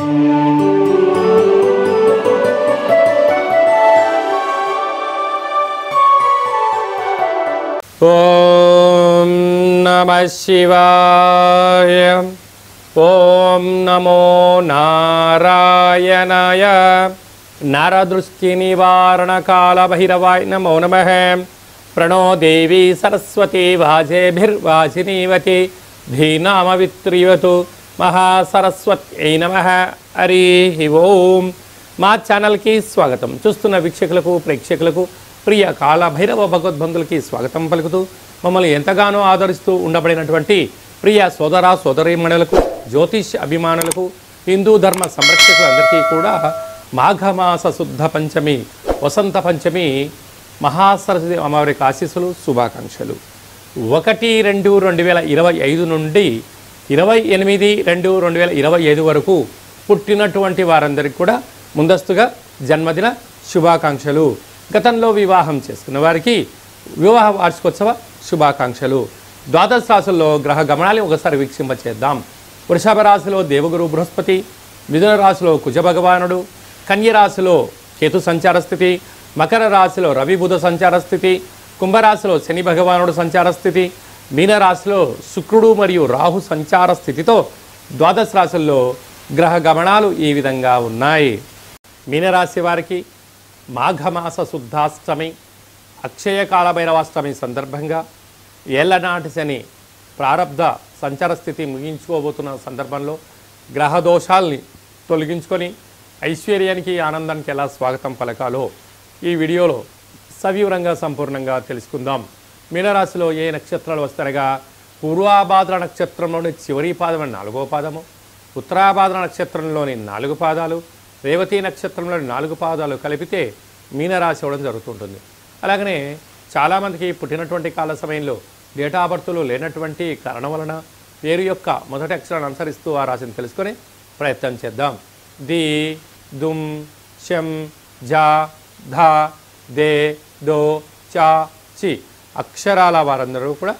ఓం నమః శివాయ. ఓం నమో నారాయణాయ. నరదృష్టి నివారణ కాల భైరవాయ నమో నమః. ప్రణో దేవి సరస్వతి వాజేభిర్వాజినీవతి ధీనామవిత్రియతు మహాసరస్వత్యై నమః. హరి ఓం. మా ఛానల్కి స్వాగతం. చూస్తున్న వీక్షకులకు ప్రేక్షకులకు ప్రియ కాల భైరవ భగవద్బంధులకి స్వాగతం పలుకుతూ మమ్మల్ని ఎంతగానో ఆదరిస్తూ ఉండబడినటువంటి ప్రియ సోదర సోదరీమణులకు జ్యోతిష్ అభిమానులకు హిందూ ధర్మ సంరక్షకులందరికీ కూడా మాఘమాస శుద్ధ పంచమి వసంత పంచమి మహాసరస్వతి అమ్మవారికి ఆశీస్సులు శుభాకాంక్షలు. 1-2-2025 నుండి 28-2-2025 వరకు పుట్టినటువంటి వారందరికీ కూడా ముందస్తుగా జన్మదిన శుభాకాంక్షలు. గతంలో వివాహం చేసుకున్న వారికి వివాహ వార్షికోత్సవ శుభాకాంక్షలు. ద్వాదశ రాశుల్లో గ్రహ గమనాన్ని ఒకసారి వీక్షింపచేద్దాం. వృషభ రాశిలో దేవగురు బృహస్పతి, మిథున రాశిలో కుజ భగవానుడు, కన్య రాశిలో కేతు సంచార స్థితి, మకర రాశిలో రవి బుధ సంచార స్థితి, కుంభరాశిలో శని భగవానుడు సంచార స్థితి, మీనరాశిలో శుక్రుడు మరియు రాహు సంచార స్థితితో ద్వాదశ రాశుల్లో గ్రహ గమనాలు ఈ విధంగా ఉన్నాయి. మీనరాశి వారికి మాఘమాస శుద్ధాష్టమి అక్షయ కాలభైరవాష్టమి సందర్భంగా ఏళ్లనాటి శని ప్రారబ్ధ సంచార స్థితి ముగించుకోబోతున్న సందర్భంలో గ్రహ దోషాల్ని తొలగించుకొని ఐశ్వర్యానికి ఆనందానికి ఎలా స్వాగతం పలకాలో ఈ వీడియోలో సవివరంగా సంపూర్ణంగా తెలుసుకుందాం. మీనరాశిలో ఏ నక్షత్రాలు వస్తారగా పూర్వాభాద్ర నక్షత్రంలోని చివరి పాదం 4వ పాదము, ఉత్తరాభాద్ర నక్షత్రంలోని 4 పాదాలు, రేవతి నక్షత్రంలోని 4 పాదాలు కలిపితే మీనరాశి అవ్వడం జరుగుతుంటుంది. అలాగనే చాలామందికి పుట్టినటువంటి కాల సమయంలో డేటా బర్త్లు లేనటువంటి కారణం వలన పేరు యొక్క మొదటి అక్షరాన్ని అనుసరిస్తూ ఆ రాశిని తెలుసుకొని ప్రయత్నం చేద్దాం. ది, దుమ్, శం, జా, ధా, దే, దో, చా, చి అక్షరాల వారందరూ కూడా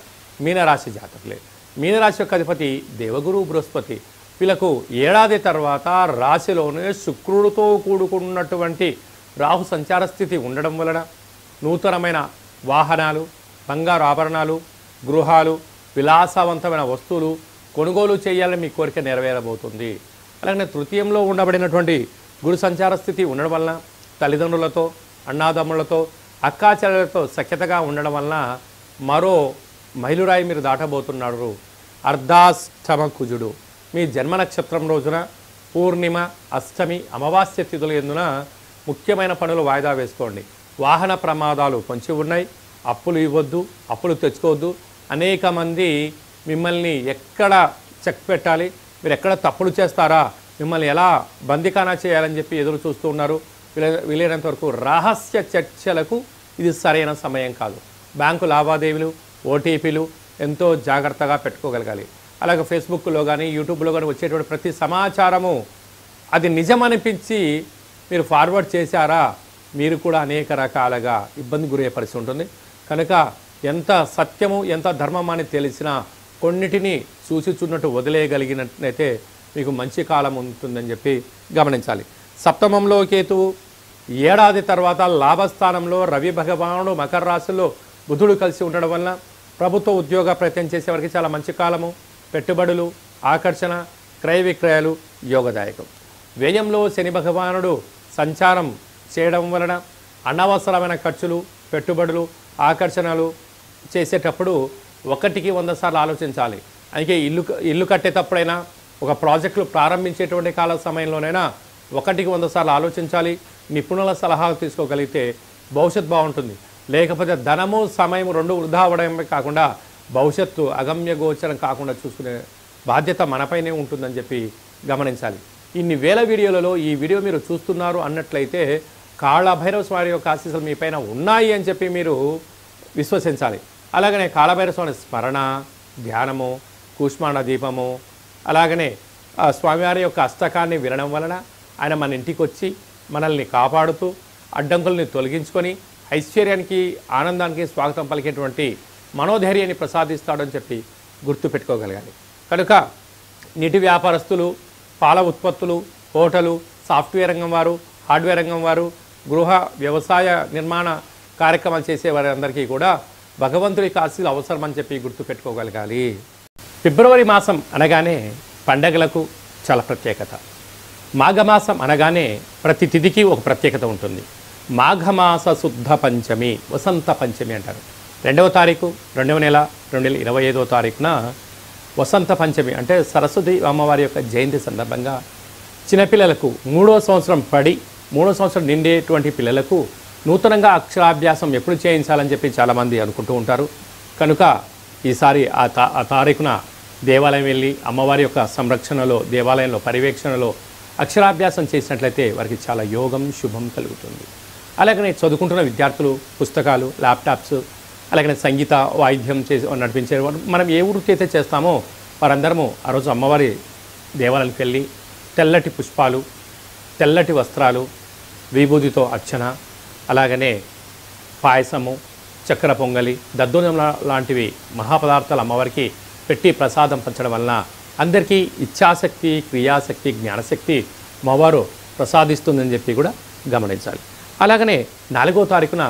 మీనరాశి జాతకులే. మీనరాశి యొక్క అధిపతి దేవగురు బృహస్పతి. వీళ్ళకు ఏడాది తర్వాత రాశిలోనే శుక్రుడితో కూడుకున్నటువంటి రాహు సంచార స్థితి ఉండడం వలన నూతనమైన వాహనాలు, బంగారు ఆభరణాలు, గృహాలు, విలాసవంతమైన వస్తువులు కొనుగోలు చేయాలని మీ కోరిక నెరవేరబోతుంది. అలాగే తృతీయంలో ఉండబడినటువంటి గురు సంచార స్థితి ఉండడం వలన తల్లిదండ్రులతో, అన్నాదమ్ములతో, అక్కాచెల్లెలతో సఖ్యతగా ఉండడం వలన మరో మైలురాయి మీరు దాటబోతున్నారు. అర్ధాష్టమ కుజుడు మీ జన్మ నక్షత్రం రోజున పూర్ణిమ, అష్టమి, అమావాస్య తిథుల యందున ముఖ్యమైన పనులు వాయిదా వేసుకోండి. వాహన ప్రమాదాలు పొంచి ఉన్నాయి. అప్పులు ఇవ్వద్దు, అప్పులు తెచ్చుకోవద్దు. అనేక మంది మిమ్మల్ని ఎక్కడ చెక్ పెట్టాలి, మీరు ఎక్కడ తప్పులు చేస్తారా, మిమ్మల్ని ఎలా బందికానా చేయాలని చెప్పి ఎదురు చూస్తూ ఉన్నారు. వీలైనంత వరకు రహస్య చర్చలకు ఇది సరైన సమయం కాదు. బ్యాంకు లావాదేవీలు, ఓటీపీలు ఎంతో జాగ్రత్తగా పెట్టుకోగలగాలి. అలాగే ఫేస్బుక్లో కానీ యూట్యూబ్లో కానీ వచ్చేటువంటి ప్రతి సమాచారము అది నిజమనిపించి మీరు ఫార్వర్డ్ చేశారా, మీరు కూడా అనేక రకాలుగా ఇబ్బంది గురయ్యే పరిస్థితి ఉంటుంది. కనుక ఎంత సత్యము ఎంత ధర్మం అని తెలిసినా కొన్నిటిని చూసి చూడనట్టు వదిలేయగలిగినట్లయితే మీకు మంచి కాలం ఉంటుందని చెప్పి గమనించాలి. సప్తమంలో కేతువు, ఏడాది తర్వాత లాభస్థానంలో రవి భగవానుడు, మకర రాశిలో బుధుడు కలిసి ఉండడం వలన ప్రభుత్వ ఉద్యోగ ప్రయత్నం చేసేవారికి చాలా మంచి కాలము. పెట్టుబడులు, ఆకర్షణ, క్రయ విక్రయాలు యోగదాయకం. వ్యయంలో శని భగవానుడు సంచారం చేయడం వలన అనవసరమైన ఖర్చులు, పెట్టుబడులు, ఆకర్షణలు చేసేటప్పుడు 100 సార్లు ఆలోచించాలి. అందుకే ఇల్లు కట్టేటప్పుడైనా ఒక ప్రాజెక్టులు ప్రారంభించేటువంటి కాల సమయంలోనైనా 100 సార్లు ఆలోచించాలి. నిపుణుల సలహాలు తీసుకోగలిగితే భవిష్యత్తు బాగుంటుంది. లేకపోతే ధనము సమయం 2 వృధా అవ్వడమే కాకుండా భవిష్యత్తు అగమ్య గోచరం కాకుండా చూసుకునే బాధ్యత మనపైనే ఉంటుందని చెప్పి గమనించాలి. ఇన్ని వేల వీడియోలలో ఈ వీడియో మీరు చూస్తున్నారు అన్నట్లయితే కాళభైరవ స్వామి యొక్క ఆశీస్సులు మీ పైన ఉన్నాయి అని చెప్పి మీరు విశ్వసించాలి. అలాగనే కాళభైరవ స్వామి స్మరణ, ధ్యానము, కూష్మాండ దీపము, అలాగనే స్వామివారి యొక్క అష్టకాన్ని వినడం వలన ఆయన మన ఇంటికి వచ్చి మనల్ని కాపాడుతూ అడ్డంకుల్ని తొలగించుకొని ఐశ్వర్యానికి ఆనందానికి స్వాగతం పలికేటువంటి మనోధైర్యాన్ని ప్రసాదిస్తాడని చెప్పి గుర్తుపెట్టుకోగలగాలి. కనుక నీటి వ్యాపారస్తులు, పాల ఉత్పత్తులు, హోటలు, సాఫ్ట్వేర్ రంగం వారు, హార్డ్వేర్ రంగం వారు, గృహ వ్యవసాయ నిర్మాణ కార్యక్రమాలు చేసే వారందరికీ కూడా భగవంతుడి ఆశీస్సులు అవసరమని చెప్పి గుర్తుపెట్టుకోగలగాలి. ఫిబ్రవరి మాసం అనగానే పండగలకు చాలా ప్రత్యేకత. మాఘమాసం అనగానే ప్రతి తిథికి ఒక ప్రత్యేకత ఉంటుంది. మాఘమాస శుద్ధ పంచమి, వసంత పంచమి అంటారు. 2వ తారీఖు 2వ నెల 2025వ తారీఖున వసంత పంచమి అంటే సరస్వతి అమ్మవారి యొక్క జయంతి సందర్భంగా చిన్నపిల్లలకు 3వ సంవత్సరం పడి 3వ సంవత్సరం నిండేటువంటి పిల్లలకు నూతనంగా అక్షరాభ్యాసం ఎప్పుడు చేయించాలని చెప్పి చాలామంది అనుకుంటూ ఉంటారు. కనుక ఈసారి ఆ తారీఖున దేవాలయం వెళ్ళి అమ్మవారి యొక్క సంరక్షణలో, దేవాలయంలో పర్యవేక్షణలో అక్షరాభ్యాసం చేసినట్లయితే వారికి చాలా యోగం, శుభం కలుగుతుంది. అలాగనే చదువుకుంటున్న విద్యార్థులు పుస్తకాలు, ల్యాప్టాప్స్, అలాగనే సంగీత వాయిద్యం చేసి నడిపించే మనం ఏ వృత్తి అయితే చేస్తామో వారందరము ఆ రోజు అమ్మవారి దేవాలయానికి వెళ్ళి తెల్లటి పుష్పాలు, తెల్లటి వస్త్రాలు, విభూతితో అర్చన, అలాగనే పాయసము, చక్కెర పొంగలి, దద్దోజనం లాంటివి మహాపదార్థాలు అమ్మవారికి పెట్టి ప్రసాదం పంచడం వలన అందరికీ ఇచ్ఛాశక్తి, క్రియాశక్తి, జ్ఞానశక్తి అమ్మవారు ప్రసాదిస్తుందని చెప్పి కూడా గమనించాలి. అలాగనే 4వ తారీఖున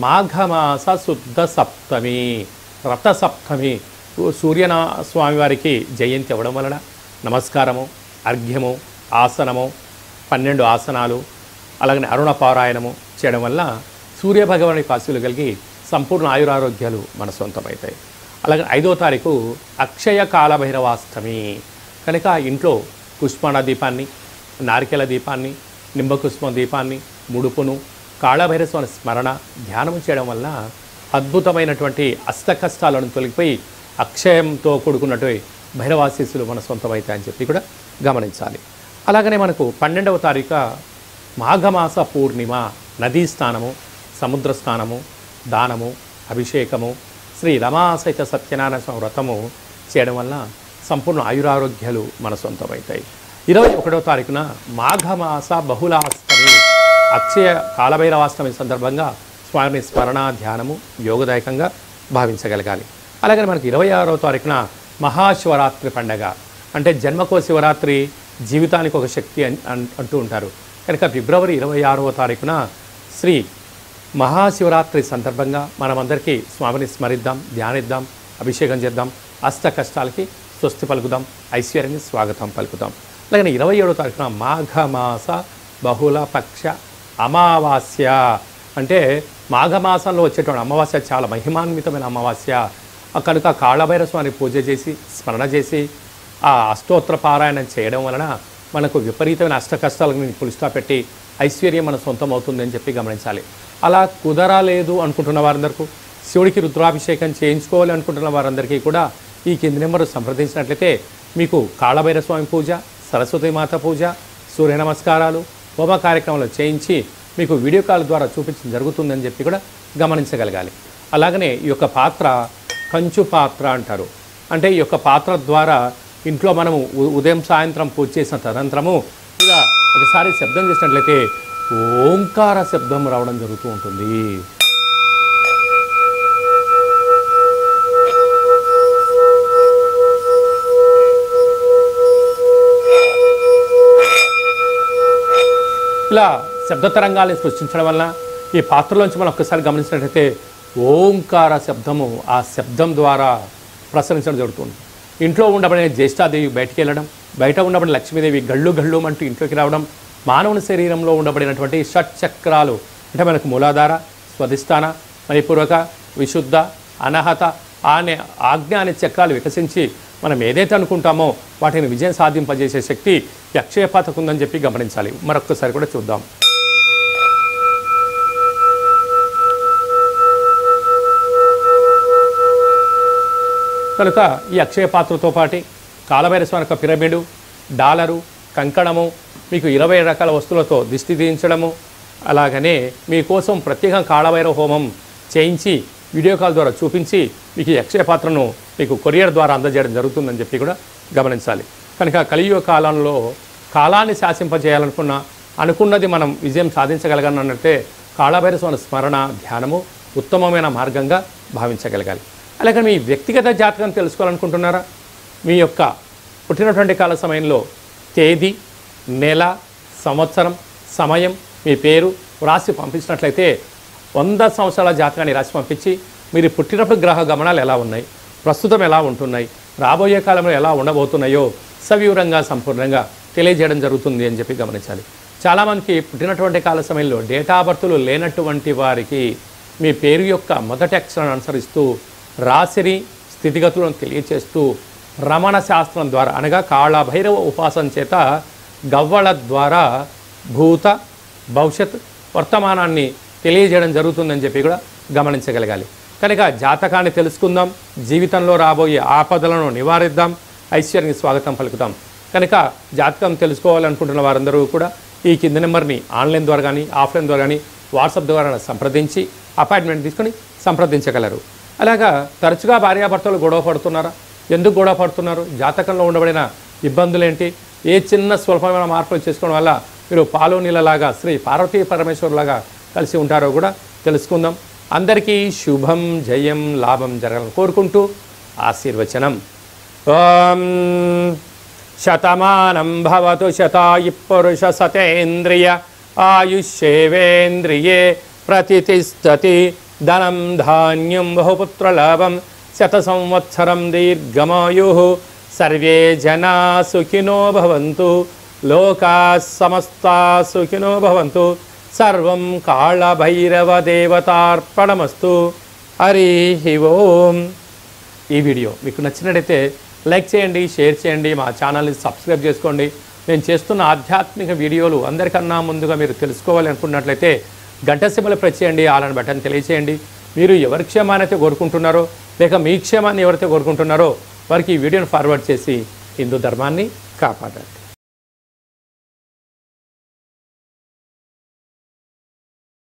మాఘమాస శుద్ధ సప్తమి, రథ సప్తమి, స్వామివారికి జయంతి అవ్వడం వలన నమస్కారము, అర్ఘ్యము, ఆసనము, 12 ఆసనాలు, అలాగనే అరుణ పారాయణము చేయడం వల్ల సూర్యభగవాని ఆశీస్సులు కలిగి సంపూర్ణ ఆయురారోగ్యాలు మన సొంతమవుతాయి. అలాగే 5వ తారీఖు అక్షయ కాలభైరవాష్టమి కనుక ఇంట్లో పుష్పణ దీపాన్ని, నారికెల దీపాన్ని, నింబకుష్మ దీపాన్ని, ముడుపును, కాళభైరస్వామి స్మరణ, ధ్యానం చేయడం వల్ల అద్భుతమైనటువంటి అష్ట కష్టాలను తొలగిపోయి అక్షయంతో కూడుకున్నటువంటి భైరవాశీస్సులు మన సొంతమవుతాయని చెప్పి కూడా గమనించాలి. అలాగనే మనకు 12వ తారీఖు మాఘమాస పూర్ణిమ, నదీ స్నానము, సముద్ర స్నానము, దానము, అభిషేకము, శ్రీ రమాసహిత సత్యనారాయణ స్వామి వ్రతము చేయడం వల్ల సంపూర్ణ ఆయురారోగ్యాలు మన సొంతమవుతాయి. 21వ తారీఖున మాఘమాస బహుళాష్టమి, అక్షయ కాలభైరవాష్టమి సందర్భంగా స్వామిని స్మరణ, ధ్యానము యోగదాయకంగా భావించగలగాలి. అలాగే మనకి 26వ తారీఖున మహాశివరాత్రి పండగ అంటే జన్మకో శివరాత్రి, జీవితానికి ఒక శక్తి అంటూ ఉంటారు. కనుక ఫిబ్రవరి 26వ తారీఖున శ్రీ మహాశివరాత్రి సందర్భంగా మనమందరికీ స్వామిని స్మరిద్దాం, ధ్యానిద్దాం, అభిషేకం చేద్దాం, అష్ట కష్టాలకి స్వస్తి పలుకుదాం, ఐశ్వర్యాన్ని స్వాగతం పలుకుదాం. అలాగే 27వ తారీఖున మాఘమాస బహుళపక్ష అమావాస్య అంటే మాఘమాసంలో వచ్చేటువంటి అమావాస్య చాలా మహిమాన్వితమైన అమావాస్య. కనుక కాళభైరవ స్వామిని పూజ చేసి స్మరణ చేసి ఆ అష్టోత్తర పారాయణం చేయడం వలన మనకు విపరీతమైన అష్ట కష్టాలను పులిస్టా పెట్టి ఐశ్వర్యం మన సొంతం అవుతుందని చెప్పి గమనించాలి. అలా కుదరలేదు అనుకుంటున్న వారందరికీ, శివుడికి రుద్రాభిషేకం చేయించుకోవాలి అనుకుంటున్న వారందరికీ కూడా ఈ కింది నెంబర్ సంప్రదించినట్లయితే మీకు కాళభైరవ స్వామి పూజ, సరస్వతీమాత పూజ, సూర్య నమస్కారాలు, హోమ కార్యక్రమాలు చేయించి మీకు వీడియో కాల్ ద్వారా చూపించడం జరుగుతుందని చెప్పి కూడా గమనించగలగాలి. అలాగనే ఈ యొక్క పాత్ర కంచు పాత్ర అంటారు. అంటే ఈ యొక్క పాత్ర ద్వారా ఇంట్లో మనము ఉదయం సాయంత్రం పూజ చేసిన తదనంతరము ఇలా ఒకసారి శబ్దం చేసినట్లయితే ఓంకార శబ్దం రావడం జరుగుతూ ఉంటుంది. ఇలా శబ్ద తరంగాల్ని సృష్టించడం వల్ల ఈ పాత్రలోంచి మనం ఒక్కసారి గమనించినట్లయితే ఓంకార శబ్దము ఆ శబ్దం ద్వారా ప్రసరించడం జరుగుతుంది. ఇంట్లో ఉండబడిన జ్యేష్ఠాదేవి బయటికి వెళ్ళడం, బయట ఉండబడిన లక్ష్మీదేవి గళ్ళు గళ్ళు అంటూ ఇంట్లోకి రావడం, మానవుని శరీరంలో ఉండబడినటువంటి షట్చక్రాలు అంటే మనకు మూలాధార, స్వధిష్టాన, మణిపూర్వక, విశుద్ధ, అనహత అనే ఆజ్ఞ అనే చక్రాలు వికసించి మనం ఏదైతే అనుకుంటామో వాటిని విజయం సాధింపజేసే శక్తి ఈ అక్షయ పాత్రకు ఉందని చెప్పి గమనించాలి. మరొక్కసారి కూడా చూద్దాం. కనుక ఈ అక్షయ పాత్రతో పాటు కాళభైరవ స్వామి యొక్క పిరమిడు, డాలరు, కంకణము, మీకు 20 రకాల వస్తువులతో దిష్టి తీయించడము, అలాగనే మీకోసం ప్రత్యేకంగా కాళభైరవ హోమం చేయించి వీడియో కాల్ ద్వారా చూపించి మీకు ఈ అక్షయ పాత్రను మీకు కొరియర్ ద్వారా అందజేయడం జరుగుతుందని చెప్పి కూడా గమనించాలి. కనుక కలియుగ కాలంలో కాలాన్ని అనుకున్నది మనం విజయం సాధించగలగనంటే కాళభైరవ స్వామి స్మరణ, ధ్యానము ఉత్తమమైన మార్గంగా భావించగలగాలి. అలాగే మీ వ్యక్తిగత జాతకం తెలుసుకోవాలనుకుంటున్నారా? మీ యొక్క పుట్టినటువంటి కాల సమయంలో తేదీ, నెల, సంవత్సరం, సమయం, మీ పేరు రాసి పంపించినట్లయితే 100 సంవత్సరాల జాతకాన్ని రాసి పంపించి మీరు పుట్టినప్పుడు గ్రహ గమనాలు ఎలా ఉన్నాయి, ప్రస్తుతం ఎలా ఉంటున్నాయి, రాబోయే కాలంలో ఎలా ఉండబోతున్నాయో సవివరంగా సంపూర్ణంగా తెలియజేయడం జరుగుతుంది అని చెప్పి గమనించాలి. చాలామందికి పుట్టినటువంటి కాల సమయంలో డేటా బర్తులు లేనటువంటి వారికి మీ పేరు యొక్క మొదటి అక్షరాన్ని అనుసరిస్తూ రాశిని స్థితిగతులను తెలియచేస్తూ రమణ శాస్త్రం ద్వారా అనగా కాళభైరవ ఉపాసన చేత గవ్వల ద్వారా భూత భవిష్యత్ వర్తమానాన్ని తెలియజేయడం జరుగుతుందని చెప్పి కూడా గమనించగలగాలి. కనుక జాతకాన్ని తెలుసుకుందాం, జీవితంలో రాబోయే ఆపదలను నివారిద్దాం, ఐశ్వర్యానికి స్వాగతం పలుకుతాం. కనుక జాతకం తెలుసుకోవాలనుకుంటున్న వారందరూ కూడా ఈ కింది నెంబర్ని ఆన్లైన్ ద్వారా కానీ ఆఫ్లైన్ ద్వారా కానీ వాట్సాప్ ద్వారా సంప్రదించి అపాయింట్మెంట్ తీసుకొని సంప్రదించగలరు. అలాగా తరచుగా భార్యాభర్తలు గొడవ పడుతున్నారా? ఎందుకు గొడవ పడుతున్నారు? జాతకంలో ఉండబడిన ఇబ్బందులు ఏంటి? ఏ చిన్న స్వల్పమైన మార్పులు చేసుకోవడం వల్ల మీరు పాలు నీళ్ళలాగా శ్రీ పార్వతీ పరమేశ్వరులాగా కలిసి ఉంటారో కూడా తెలుసుకుందాం. అందరికీ శుభం, జయం, లాభం జరగాలని కోరుకుంటూ ఆశీర్వచనం. ఓం శతమానం భవతు శతాయు పురుష సతేంద్రియ ఆయుష్యేవేంద్రియే ప్రతిష్టతి ధనం ధాన్యం బహుపుత్రలాభం శత సంవత్సరం దీర్ఘమాయు సర్వే జనా సుఖినో భవంతు లోకా సమస్తా సుఖినో భవంతు సర్వం కాళభైరవ దేవతార్పణమస్తు. హరి ఓం. ఈ వీడియో మీకు నచ్చినట్టయితే లైక్ చేయండి, షేర్ చేయండి, మా ఛానల్ని సబ్స్క్రైబ్ చేసుకోండి. నేను చేస్తున్న ఆధ్యాత్మిక వీడియోలు అందరికన్నా ముందుగా మీరు తెలుసుకోవాలి అనుకున్నట్లయితే గంట సింబల్ ప్రెస్ చేయండి, ఆల్ బటన్ తెలియచేయండి. మీరు ఎవరి క్షేమాన్ని అయితే కోరుకుంటున్నారో లేక మీ క్షేమాన్ని ఎవరైతే కోరుకుంటున్నారో వారికి ఈ వీడియోని ఫార్వర్డ్ చేసి హిందూ ధర్మాన్ని కాపాడండి.